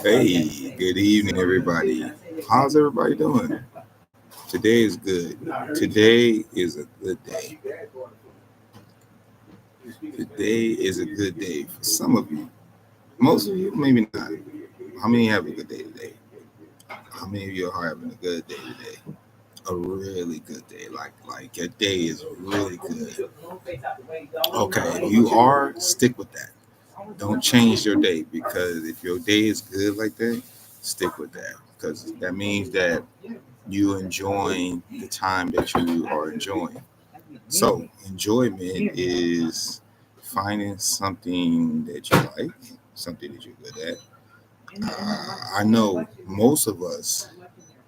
Hey, good evening, everybody. How's everybody doing? Today is good. Today is a good day. Today is a good day for some of you. Most of you, maybe not. How many have a good day today? How many of you are having a good day today? A really good day. Like your day is really good. Okay, if you are, stick with that. Don't change your day because if your day is good like that, stick with that because that means that you enjoying the time that you are enjoying. So, enjoyment is finding something that you like, something that you're good at. I know most of us,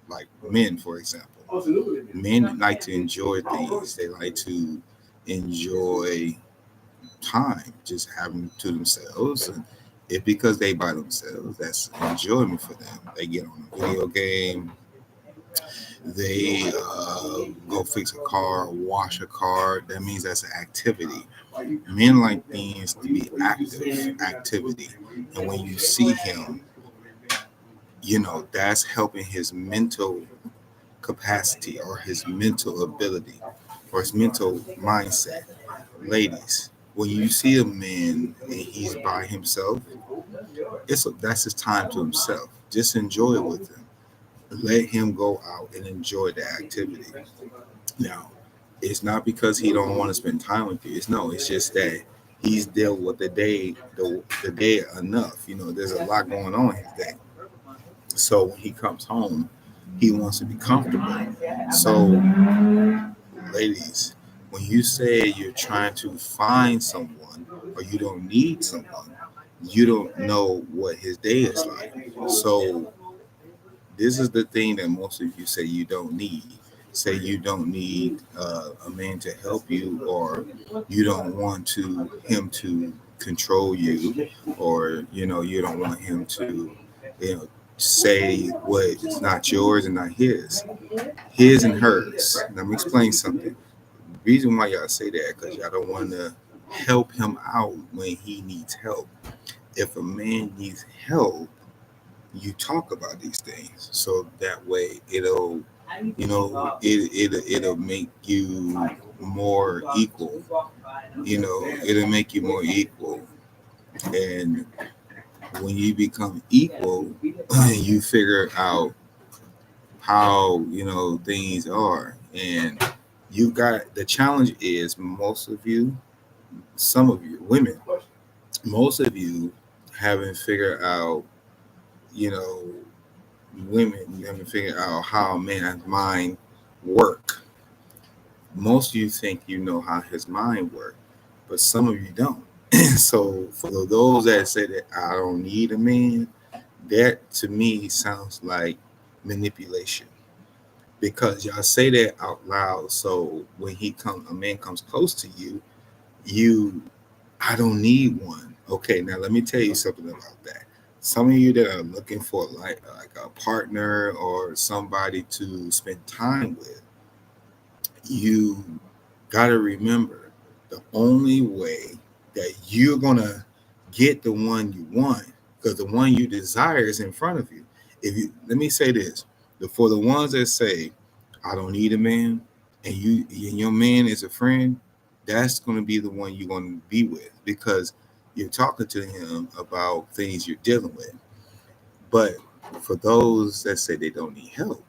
like men, for example, men like to enjoy things. They like to enjoy time just having to themselves. And if because they by themselves, that's enjoyment for them. They get on a video game, they go fix a car, wash a car. That means that's an activity. Men like things to be active, activity. And when you see him, that's helping his mental capacity or his mental ability or his mental mindset. Ladies, when you see a man and he's by himself, that's his time to himself. Just enjoy it with him. Let him go out and enjoy the activity. Now, it's not because he don't want to spend time with you. It's just that he's dealt with the day enough. There's a lot going on in his day. So when he comes home, he wants to be comfortable. So, ladies, when you say you're trying to find someone or you don't need someone, you don't know what his day is like. So this is the thing that most of you say you don't need. Say you don't need a man to help you, or you don't want him to control you, or you don't want him to you know say what is not yours and not his and hers. Let me explain something. The reason why y'all say that because y'all don't want to help him out when he needs help. If a man needs help, you talk about these things so that way it'll make you more equal. It'll make you more equal. And when you become equal, you figure out how things are. And you got the challenge is most of you, some of you women, most of you haven't figured out, you know women, you haven't figured out how a man's mind work. Most of you think you know how his mind works, but some of you don't. So for those that say that I don't need a man, that to me sounds like manipulation because y'all say that out loud. So when a man comes close to you, you I don't need one. Okay, now let me tell you something about that. Some of you that are looking for like a partner or somebody to spend time with, you got to remember the only way that you're going to get the one you want, because the one you desire is in front of you. If you Let me say this, for the ones that say I don't need a man, and your man is a friend, that's going to be the one you're going to be with because you're talking to him about things you're dealing with. But for those that say they don't need help,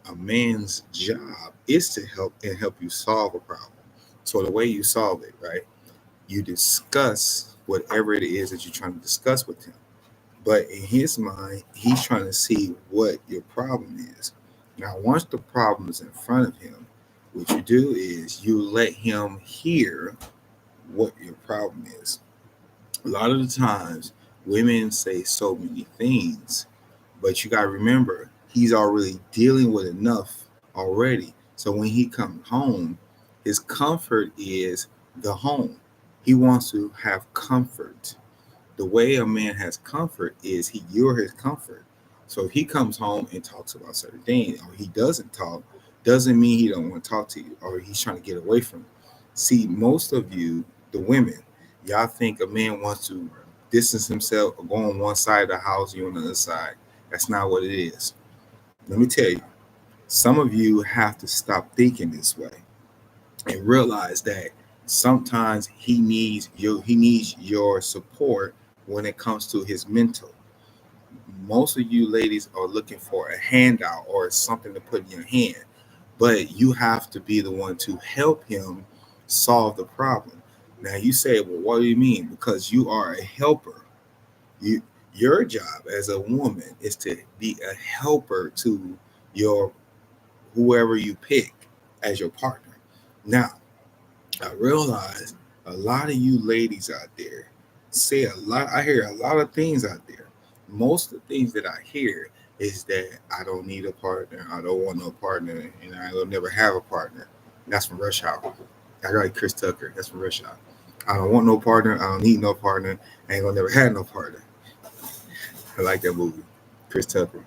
a man's job is to help you solve a problem. So the way you solve it, right? You discuss whatever it is that you're trying to discuss with him. But in his mind, he's trying to see what your problem is. Now, once the problem is in front of him, what you do is you let him hear what your problem is. A lot of the times, women say so many things, but you got to remember, he's already dealing with enough already. So when he comes home, his comfort is the home. He wants to have comfort. The way a man has comfort is you're his comfort. So if he comes home and talks about certain things, or he doesn't talk, doesn't mean he don't want to talk to you, or he's trying to get away from you. See, most of you, the women, y'all think a man wants to distance himself or go on one side of the house, you on the other side. That's not what it is. Let me tell you, some of you have to stop thinking this way and realize that sometimes he needs your support when it comes to his mental. Most of you ladies are looking for a handout or something to put in your hand, but you have to be the one to help him solve the problem. Now you say, well, what do you mean? Because you are a helper. You your job as a woman is to be a helper to your whoever you pick as your partner. Now, I realize a lot of you ladies out there say a lot. I hear a lot of things out there. Most of the things that I hear is that I don't need a partner. I don't want no partner, and I will never have a partner. That's from Rush Hour. I got Chris Tucker. That's from Rush Hour. I don't want no partner. I don't need no partner. I ain't gonna never have no partner. I like that movie, Chris Tucker.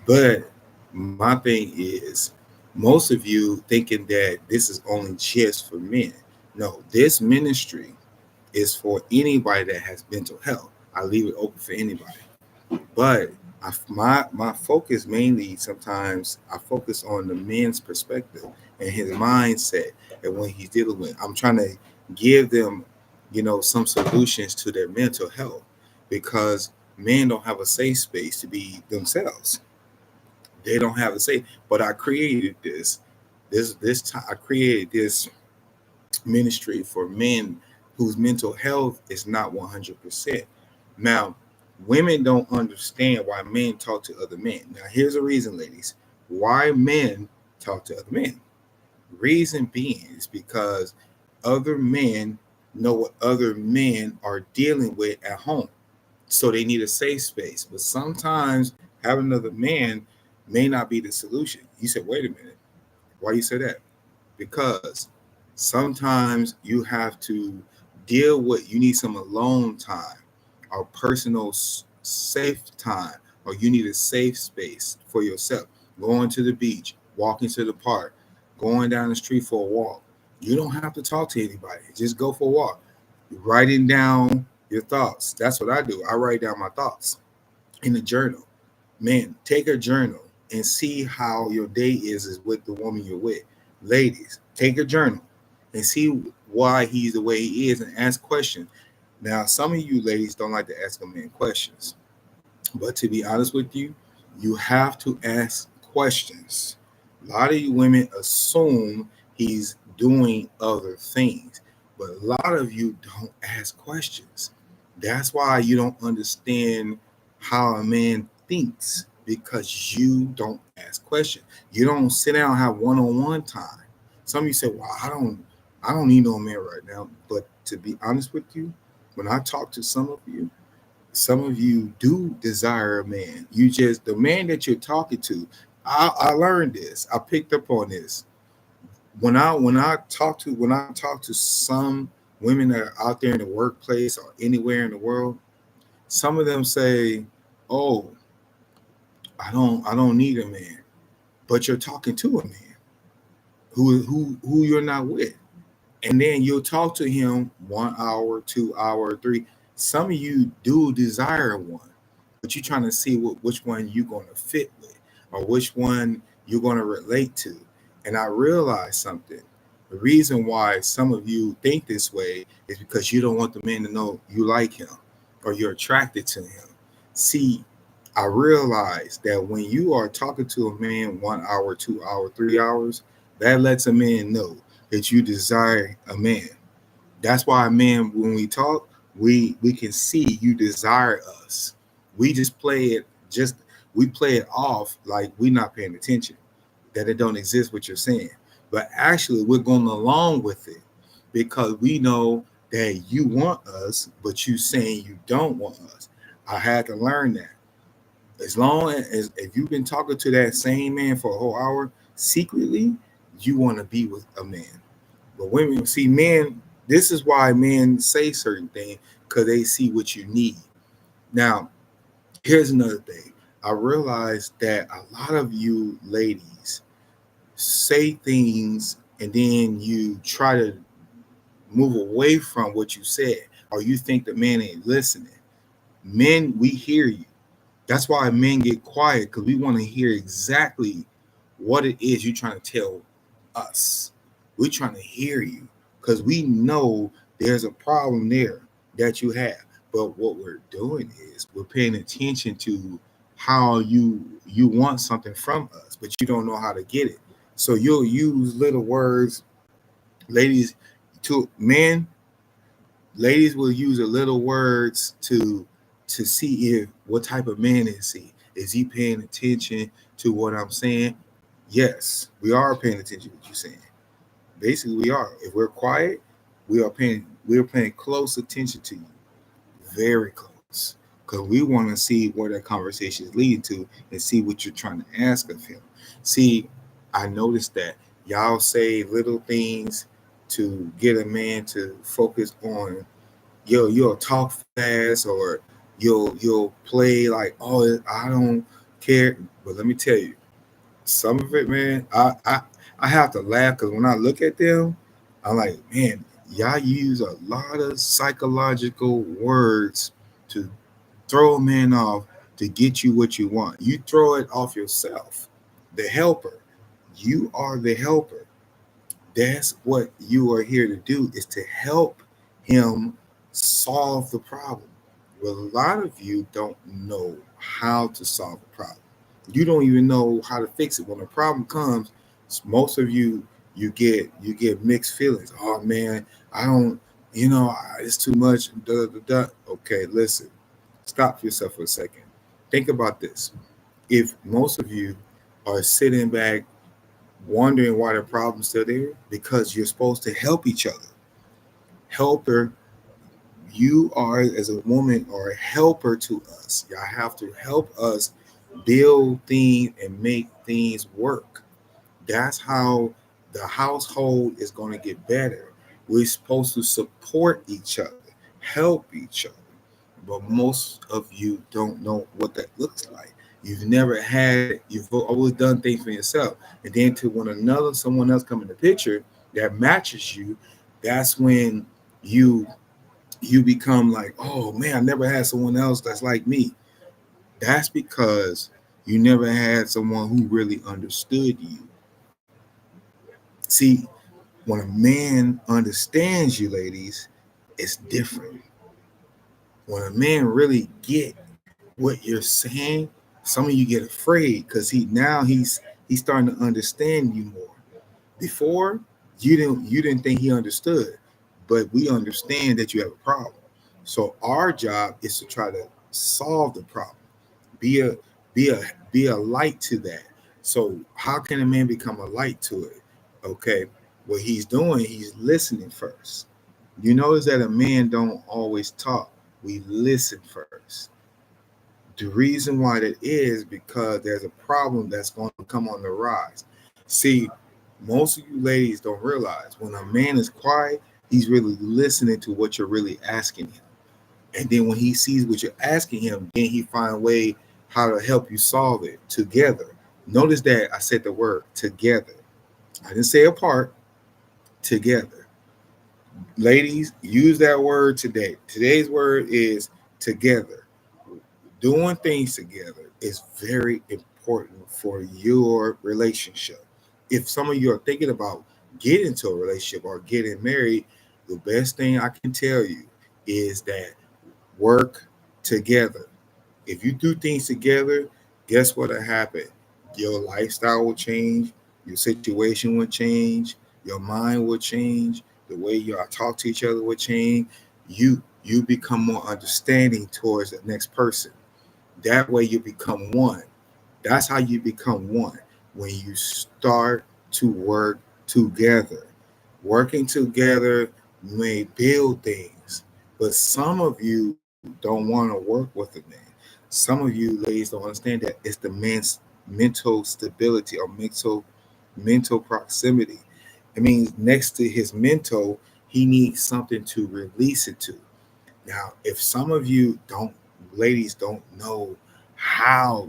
But my thing is, most of you thinking that this is only just for men. No, this ministry is for anybody that has mental health. I leave it open for anybody. But my focus mainly sometimes I focus on the man's perspective and his mindset and when he's dealing with. I'm trying to give them, some solutions to their mental health because men don't have a safe space to be themselves. They don't have a safe. But I created this time. I created this ministry for men whose mental health is not 100%. Now, women don't understand why men talk to other men. Now, here's a reason, ladies, why men talk to other men. Reason being is because other men know what other men are dealing with at home. So they need a safe space. But sometimes having another man may not be the solution. You said, wait a minute. Why you say that? Because sometimes you have to deal with you need some alone time or personal safe time or you need a safe space for yourself going to the beach, walking to the park, going down the street for a walk. You don't have to talk to anybody, just go for a walk, writing down your thoughts. That's what I do. I write down my thoughts in a journal. Man, take a journal and see how your day is with the woman you're with. Ladies, take a journal and see why he's the way he is and ask questions. Now, some of you ladies don't like to ask a man questions, but to be honest with you, you have to ask questions. A lot of you women assume he's doing other things, but a lot of you don't ask questions. That's why you don't understand how a man thinks because you don't ask questions. You don't sit down and have one-on-one time. Some of you say, "Well, I don't need no man right now." But to be honest with you, when I talk to some of you do desire a man. You just the man that you're talking to. I learned this. I picked up on this when I talk to some women that are out there in the workplace or anywhere in the world. Some of them say, "Oh, I don't need a man," but you're talking to a man who you're not with. And then you'll talk to him 1 hour, 2 hour, three. Some of you do desire one, but you're trying to see which one you're going to fit with or which one you're going to relate to. And I realized something. The reason why some of you think this way is because you don't want the man to know you like him or you're attracted to him. See, I realized that when you are talking to a man 1 hour, 2 hour, 3 hours, that lets a man know that you desire a man. That's why, man, when we talk, we can see you desire us. We just just we play it off like we're not paying attention, that it don't exist what you're saying. But actually we're going along with it because we know that you want us, but you saying you don't want us. I had to learn that. As long as if you've been talking to that same man for a whole hour, secretly, you want to be with a man. But women see men, this is why men say certain things because they see what you need. Now, here's another thing. I realized that a lot of you ladies say things and then you try to move away from what you said, or you think the man ain't listening. Men, we hear you. That's why men get quiet, because we want to hear exactly what it is you're trying to tell us. We're trying to hear you because we know there's a problem there that you have. But what we're doing is we're paying attention to how you want something from us, but you don't know how to get it. So you'll use little words, ladies, to men, ladies will use a little words to see if what type of man is he. Is he paying attention to what I'm saying? Yes, we are paying attention to what you're saying. Basically, we are. If we're quiet, we are paying close attention to you, very close, because we want to see where that conversation is leading to and see what you're trying to ask of him. See, I noticed that y'all say little things to get a man to focus on. You'll talk fast, or you'll play like, oh, I don't care. But let me tell you, some of it, man, I have to laugh because when I look at them, I'm like, man, y'all use a lot of psychological words to throw a man off to get you what you want. You throw it off yourself, the helper. You are the helper. That's what you are here to do, is to help him solve the problem. Well, a lot of you don't know how to solve a problem. You don't even know how to fix it. When a problem comes, most of you get mixed feelings. Oh man, I don't, it's too much. Da, da, da. Okay, listen, stop yourself for a second. Think about this. If most of you are sitting back wondering why the problem's still there, because you're supposed to help each other. Helper, you are, as a woman, are a helper to us. Y'all have to help us build things and make things work. That's how the household is going to get better. We're supposed to support each other, help each other. But most of you don't know what that looks like. You've never had it. You've always done things for yourself. And then to when someone else come in the picture that matches you, that's when you you become like, oh man, I never had someone else that's like me. That's because you never had someone who really understood you. See, when a man understands you, ladies, it's different. When a man really get what you're saying, some of you get afraid because he's starting to understand you more. Before, you didn't think he understood, but we understand that you have a problem. So our job is to try to solve the problem. Be a be a be a light to that. So how can a man become a light to it? Okay, what he's doing, he's listening first. You notice that a man don't always talk. We listen first. The reason why that is because there's a problem that's going to come on the rise. See, most of you ladies don't realize when a man is quiet, he's really listening to what you're really asking him. And then when he sees what you're asking him, then he find a way how to help you solve it together. Notice that I said the word together. I didn't say apart, together. Ladies, use that word today. Today's word is together. Doing things together is very important for your relationship. If some of you are thinking about getting into a relationship or getting married, the best thing I can tell you is that work together. If you do things together, guess what'll happen? Your lifestyle will change, your situation will change, your mind will change, the way you talk to each other will change. You become more understanding towards the next person. That way you become one. That's how you become one. When you start to work together. Working together may build things, but some of you don't want to work with a man. Some of you ladies don't understand that it's the man's mental stability or mental proximity. It means next to his mental, he needs something to release it to. Now, if some of you don't, ladies don't know how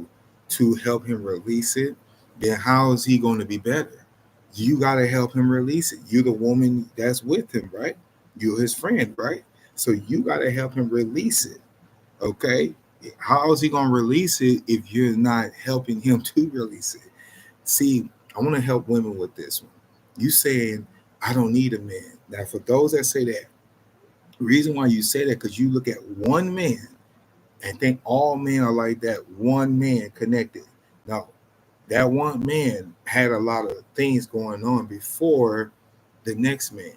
to help him release it, then how is he going to be better? You got to help him release it. You're the woman that's with him, right? You're his friend, right? So you got to help him release it. Okay, how is he gonna release it if you're not helping him to release it? See, I want to help women with this one. You saying I don't need a man. Now, for those that say that, the reason why you say that because you look at one man and think all men are like that one man connected. No, that one man had a lot of things going on before the next man.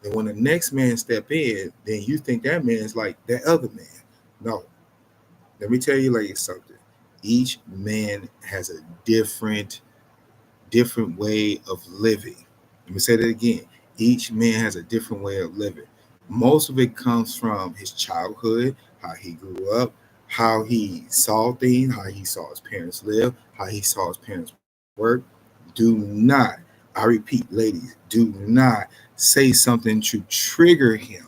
And when the next man step in, then you think that man is like that other man. No, let me tell you like something. Each man has a different way of living. Let me say that again. Each man has a different way of living. Most of it comes from his childhood, how he grew up, how he saw things, how he saw his parents live, how he saw his parents work. Do not, I repeat, ladies, do not say something to trigger him.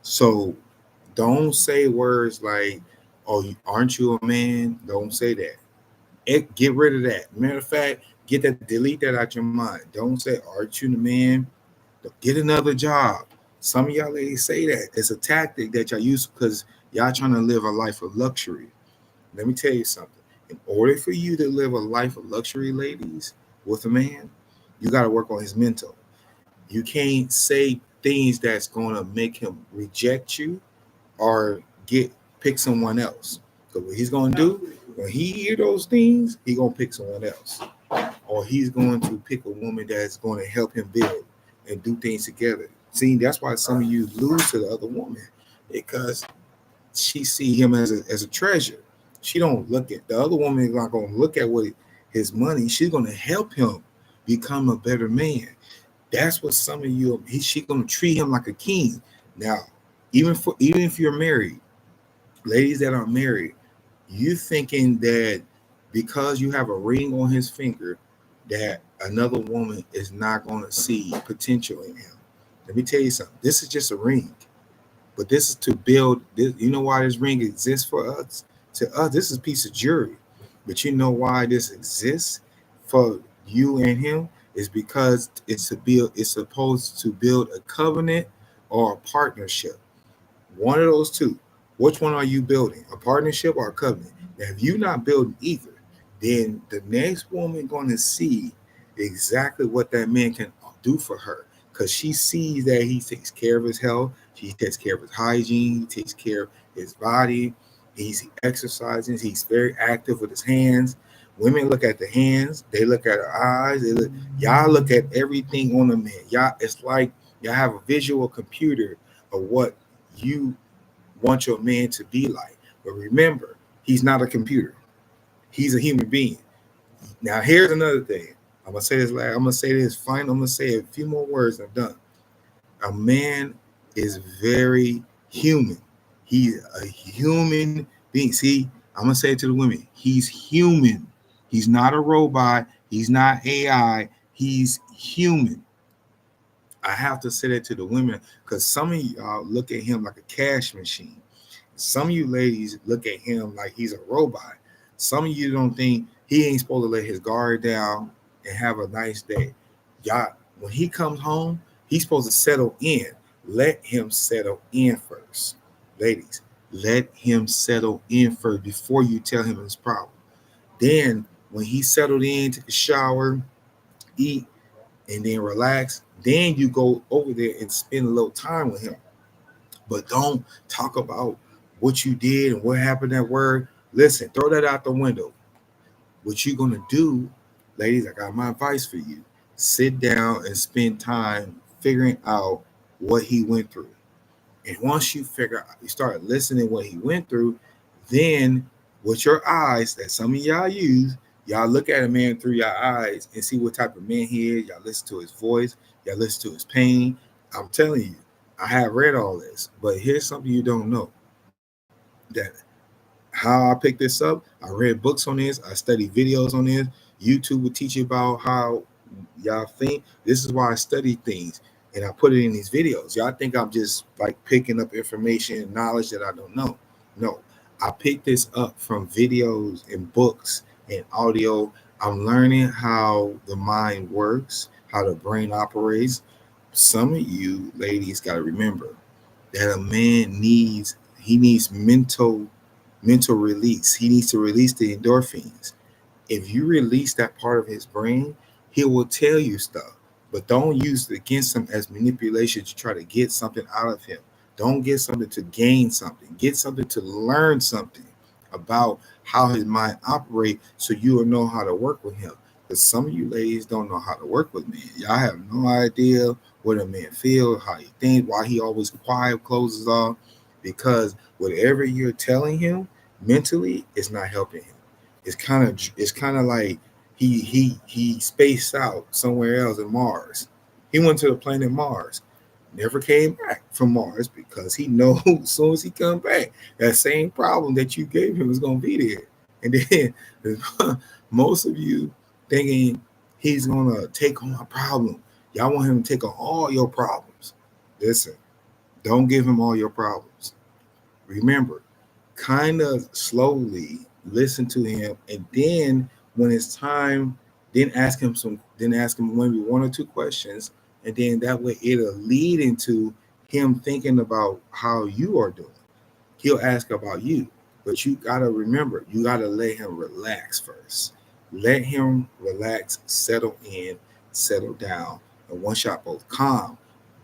So don't say words like, "Oh, aren't you a man?" Don't say that. Get rid of that. Matter of fact, delete that out your mind. Don't say, "Aren't you the man?" Get another job. Some of y'all ladies say that. It's a tactic that y'all use because y'all trying to live a life of luxury. Let me tell you something. In order for you to live a life of luxury, ladies, with a man, you got to work on his mental. You can't say things that's going to make him reject you or get pick someone else. Because what he's going to do when he hear those things, he going to pick someone else, or he's going to pick a woman that's going to help him build and do things together. See, that's why some of you lose to the other woman because she see him as a treasure. She don't look at the other woman is not going to look at what his money. She's going to help him become a better man. That's what some of you. She going to treat him like a king. Now, even if you're married, ladies that are married, you thinking that because you have a ring on his finger, that another woman is not going to see potential in him. Let me tell you something. This is just a ring, but this is to build. This, you know why this ring exists for us? To us, this is a piece of jewelry. But you know why this exists for you and him is because it's to build. It's supposed to build a covenant or a partnership. One of those two. Which one are you building? A partnership or a covenant? Now, if you're not building either, then the next woman going to see exactly what that man can do for her because she sees that he takes care of his health, he takes care of his hygiene, he takes care of his body, he's exercising, he's very active with his hands. Women look at the hands, they look at her eyes, y'all look at everything on the man. Y'all, it's like y'all have a visual computer of what you want your man to be like. But remember, he's not a computer. He's a human being. Now, here's another thing. I'm gonna say this last. I'm gonna say this final. I'm gonna say a few more words. And I'm done. A man is very human. He's a human being. See, I'm gonna say it to the women. He's human. He's not a robot. He's not AI. He's human. I have to say that to the women because some of y'all look at him like a cash machine. Some of you ladies look at him like he's a robot. Some of you don't think he ain't supposed to let his guard down and have a nice day. Y'all, when he comes home, he's supposed to settle in. Let him settle in first. Ladies, let him settle in first before you tell him his problem. Then, when he settled in, take a shower, eat, and then relax, then you go over there and spend a little time with him. But don't talk about what you did and what happened at work. Listen, throw that out the window. What you're gonna do, ladies, I got my advice for you. Sit down and spend time figuring out what he went through. And once you figure out, you start listening what he went through, then with your eyes that some of y'all use, y'all look at a man through your eyes and see what type of man he is. Y'all listen to his voice, y'all listen to his pain. I'm telling you, I have read all this, but here's something you don't know that how I picked this up. I read books on this, I studied videos on this. YouTube will teach you about how y'all think. This is why I study things and I put it in these videos. Y'all think I'm just like picking up information and knowledge that I don't know. No, I picked this up from videos and books and audio. I'm learning how the mind works, how the brain operates. Some of you ladies got to remember that a man needs He needs mental release. He needs to release the endorphins. If you release that part of his brain, he will tell you stuff. But don't use it against him as manipulation to try to get something out of him. Don't get something to gain something. Get something to learn something about how his mind operates so you will know how to work with him. Because some of you ladies don't know how to work with men. Y'all have no idea what a man feels, how he thinks, why he always quiet, closes off. Because whatever you're telling him mentally is not helping him. It's kind of like he spaced out somewhere else in Mars. He went to the planet Mars, never came back from Mars because he knows as soon as he come back, that same problem that you gave him is gonna be there. And then most of you thinking he's gonna take on my problem. Y'all want him to take on all your problems. Listen, don't give him all your problems. Remember, kind of slowly listen to him, and then when it's time, then ask him maybe one or two questions, and then that way it'll lead into him thinking about how you are doing. He'll ask about you, but you gotta remember, you gotta let him relax first. Let him relax, settle in, settle down, and once y'all both calm,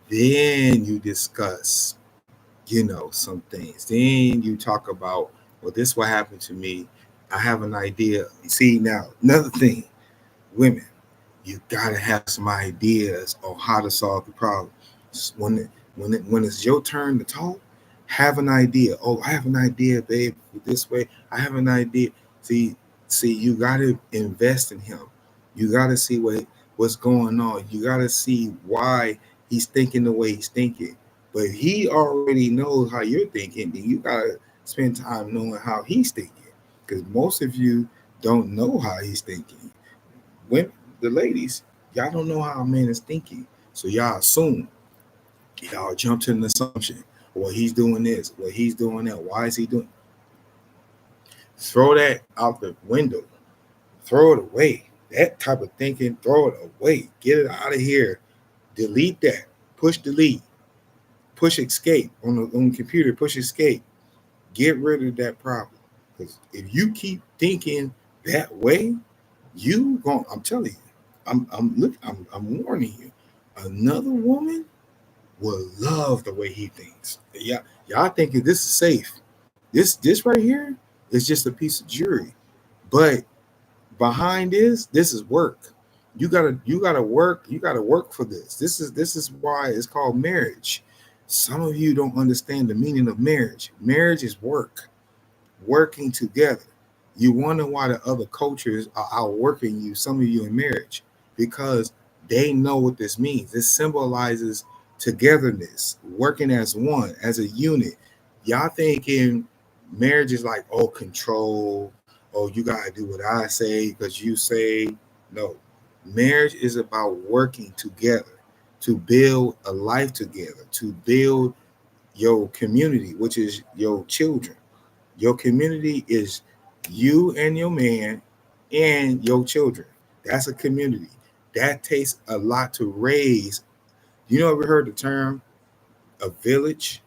then you discuss some things. Then you talk about, well, this is what happened to me. I have an idea. See, now, another thing, women, you gotta have some ideas on how to solve the problem. When it's your turn to talk, have an idea. Oh, I have an idea, babe. This way, I have an idea. See, you gotta invest in him. You gotta see what's going on. You gotta see why he's thinking the way he's thinking. But he already knows how you're thinking. Then you gotta spend time knowing how he's thinking, because most of you don't know how he's thinking. When the ladies, y'all don't know how a man is thinking, so y'all assume. Y'all jump to an assumption. Well, he's doing this. Well, he's doing that. Why is he doing? Throw that out the window. Throw it away. That type of thinking, throw it away. Get it out of here. Delete that. Push delete. Push escape on the computer. Push escape. Get rid of that problem. Because if you keep thinking that way, I'm telling you, I'm warning you. Another woman will love the way he thinks. Yeah, y'all thinking this is safe. This right here is just a piece of jewelry. But behind this is work. You gotta work for this. This is why it's called marriage. Some of you don't understand the meaning of marriage. Marriage is work, working together. You wonder why the other cultures are outworking you, some of you in marriage, because they know what this means. This symbolizes togetherness, working as one, as a unit. Y'all thinking marriage is like, oh, control, oh, you gotta do what I say because you say no. Marriage is about working together to build a life together, to build your community, which is your children. Your community is you and your man and your children. That's a community. That takes a lot to raise. Ever heard the term a village?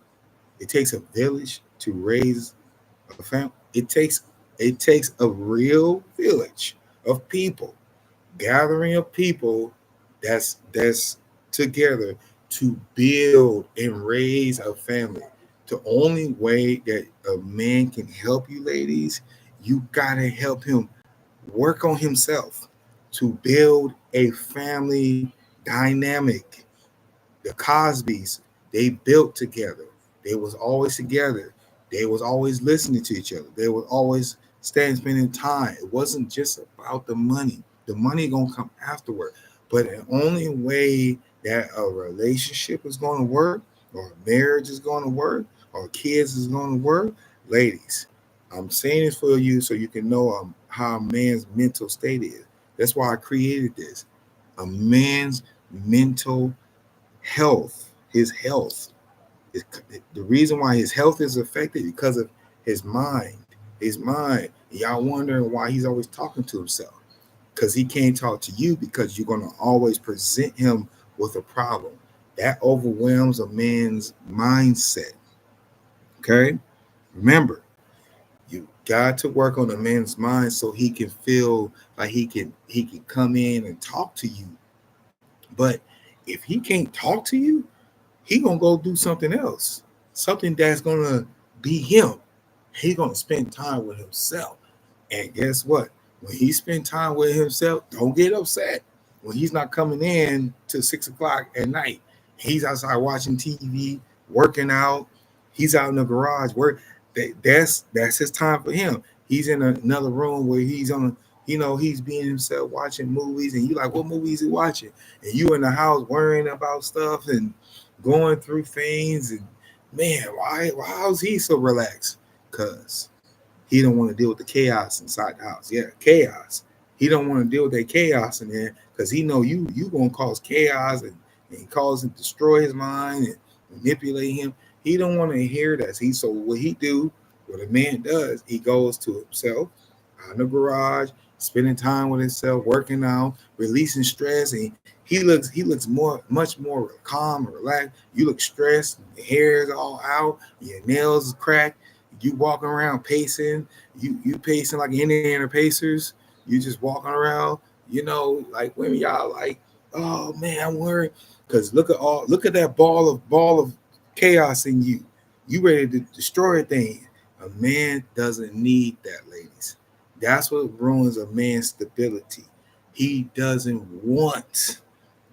It takes a village to raise a family. It takes a real village of people, gathering of people that's together to build and raise a family. The only way that a man can help you, ladies, you gotta help him work on himself to build a family dynamic. The Cosbys, they built together. They was always together. They was always listening to each other. They was always spending time. It wasn't just about the money. The money gonna come afterward. But the only way that a relationship is gonna work, or a marriage is gonna work, or kids is gonna work, ladies, I'm saying this for you so you can know how a man's mental state is. That's why I created this. A man's mental health, his health. The reason why his health is affected because of his mind. His mind. Y'all wondering why he's always talking to himself. Because he can't talk to you because you're going to always present him with a problem. That overwhelms a man's mindset. Okay? Remember, you got to work on a man's mind so he can feel like he can come in and talk to you. But if he can't talk to you, he gonna go do something else, something that's gonna be him. He gonna spend time with himself. And guess what? When he spend time with himself, don't get upset when he's not coming in till 6 o'clock at night. He's outside watching TV, working out. He's out in the garage work. That's his time for him. He's in another room where he's on. He's being himself watching movies, and you like, what movies he watching? And you in the house worrying about stuff and going through things. And man, why is he so relaxed? Cause he don't want to deal with the chaos inside the house. Yeah, chaos. He don't want to deal with that chaos in there because he know you gonna cause chaos and cause him destroy his mind and manipulate him. He don't want to hear that. So what he do, what a man does, he goes to himself out in the garage, spending time with himself, working out, releasing stress, and he looks much more calm and relaxed. You look stressed, your hair is all out, your nails is cracked, you walking around pacing, you pacing like Indiana Pacers. You just walking around, like when y'all like, oh man, I'm worried. Cause look at that ball of chaos in you. You ready to destroy a thing. A man doesn't need that, ladies. That's what ruins a man's stability. He doesn't want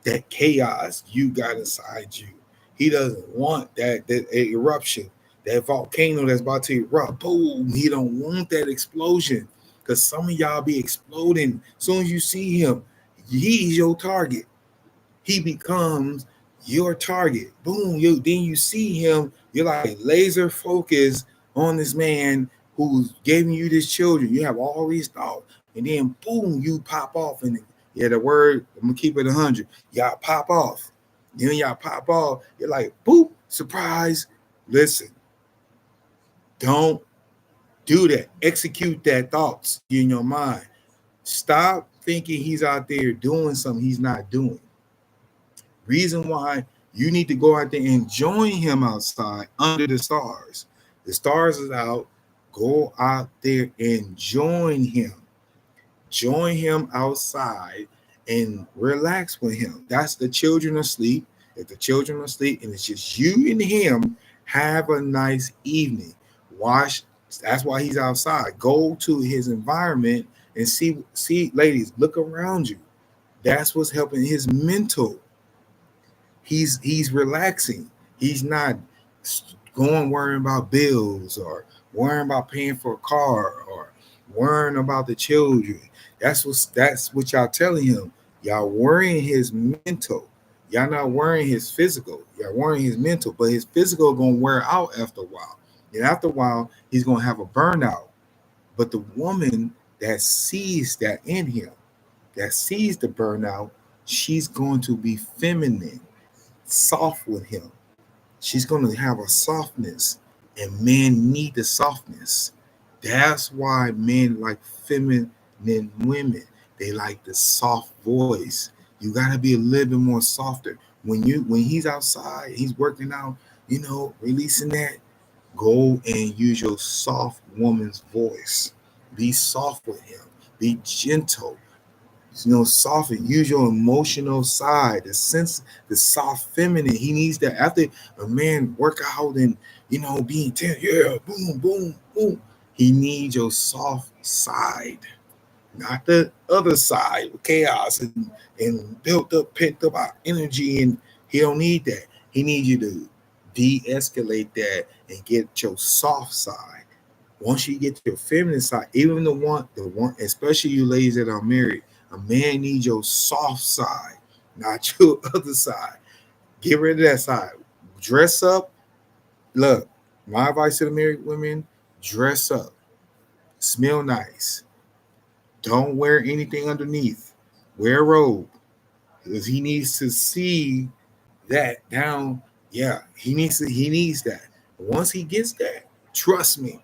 that chaos you got inside you. He doesn't want that eruption, that volcano that's about to erupt. Boom. He don't want that explosion. Because some of y'all be exploding. As soon as you see him, he's your target. He becomes your target. Boom. Then you see him, you're like laser focused on this man who's giving you these children. You have all these thoughts. And then boom, you pop off. And yeah, the word, I'm gonna keep it 100. Y'all pop off. Then y'all pop off. You're like, boop, surprise. Listen, don't do that. Execute that thoughts in your mind. Stop thinking he's out there doing something he's not doing. Reason why you need to go out there and join him outside under the stars. The stars is out. Go out there and join him. Join him outside and relax with him. That's the children asleep. If the children are asleep and it's just you and him, have a nice evening. Watch. That's why he's outside. Go to his environment and see, ladies, look around you. That's what's helping his mental. He's relaxing. He's not going worrying about bills or worrying about paying for a car or worrying about the children. That's what y'all telling him. Y'all worrying his mental. Y'all not worrying his physical. Y'all worrying his mental, but his physical gonna wear out after a while. And after a while, he's gonna have a burnout. But the woman that sees that in him, that sees the burnout, she's going to be feminine, soft with him. She's going to have a softness, and men need the softness. That's why men like feminine women. They like the soft voice. You got to be a little bit more softer. When he's outside, he's working out, releasing that. Go and use your soft woman's voice. Be soft with him. Be gentle. Soften. Use your emotional side, the soft feminine. He needs that after a man work out and be intense. Yeah, boom, boom, boom. He needs your soft side, not the other side with chaos and built up, picked up our energy. And he don't need that. He needs you to de-escalate that and get your soft side. Once you get to your feminine side, even the one, especially you ladies that are married, a man needs your soft side, not your other side. Get rid of that side. Dress up. Look, my advice to the married women: dress up, smell nice. Don't wear anything underneath. Wear a robe because he needs to see that down. Yeah, he needs that. Once he gets that, trust me,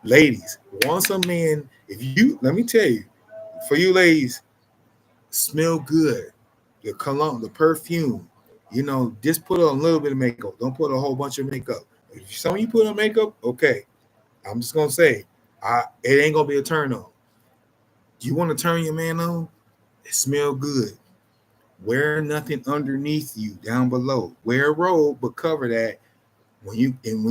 ladies. Once a man, if you let me tell you, for you ladies, smell good. The cologne, the perfume, just put on a little bit of makeup. Don't put a whole bunch of makeup. If some of you put on makeup, okay. I'm just gonna say, it ain't gonna be a turn on. You want to turn your man on? It smell good. Wear nothing underneath you down below. Wear a robe, but cover that. When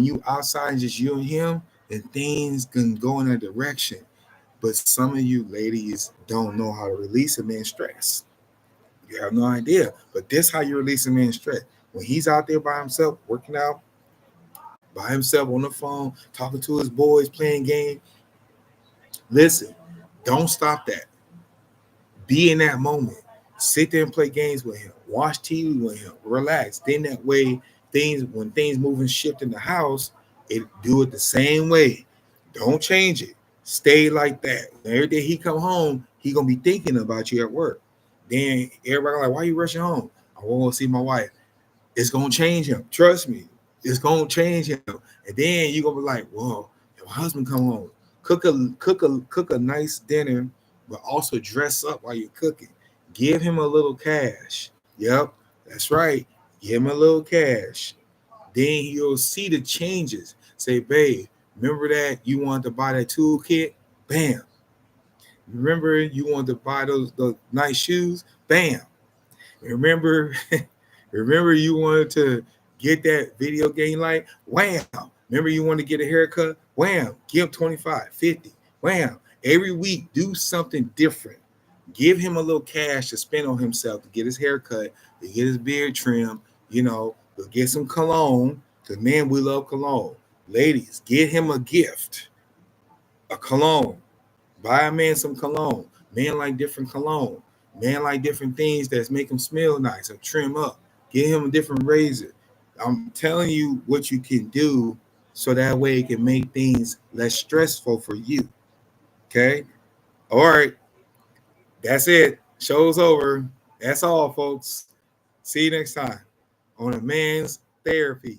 you outside, just you and him, and things can go in a direction. But some of you ladies don't know how to release a man's stress. You have no idea. But this how you release a man's stress. When he's out there by himself, working out, by himself on the phone, talking to his boys, playing games. Listen, don't stop that. Be in that moment. Sit there and play games with him. Watch TV with him. Relax. Then that way, when things move and shift in the house, do it the same way. Don't change it. Stay like that. Every day he come home, he gonna be thinking about you at work. Then everybody like, why you rushing home? I want to see my wife. It's gonna change him. Trust me. It's gonna change him. And then you gonna be like, whoa, your husband come home. Cook a nice dinner, but also dress up while you're cooking. Give him a little cash. Yep, that's right. Give him a little cash. Then you'll see the changes. Say, babe, remember that you wanted to buy that toolkit? Bam. Remember you wanted to buy those nice shoes? Bam. Remember, remember you wanted to get that video game light? Wham. Remember you wanted to get a haircut? Wham. Give him 25, 50. Wham. Every week, do something different. Give him a little cash to spend on himself to get his haircut, to get his beard trimmed, to get some cologne. Because, man, we love cologne. Ladies, get him a gift, a cologne. Buy a man some cologne. Men like different cologne. Men like different things that make him smell nice or trim up. Get him a different razor. I'm telling you what you can do so that way it can make things less stressful for you. Okay? All right. That's it. Show's over. That's all, folks. See you next time on a man's therapy.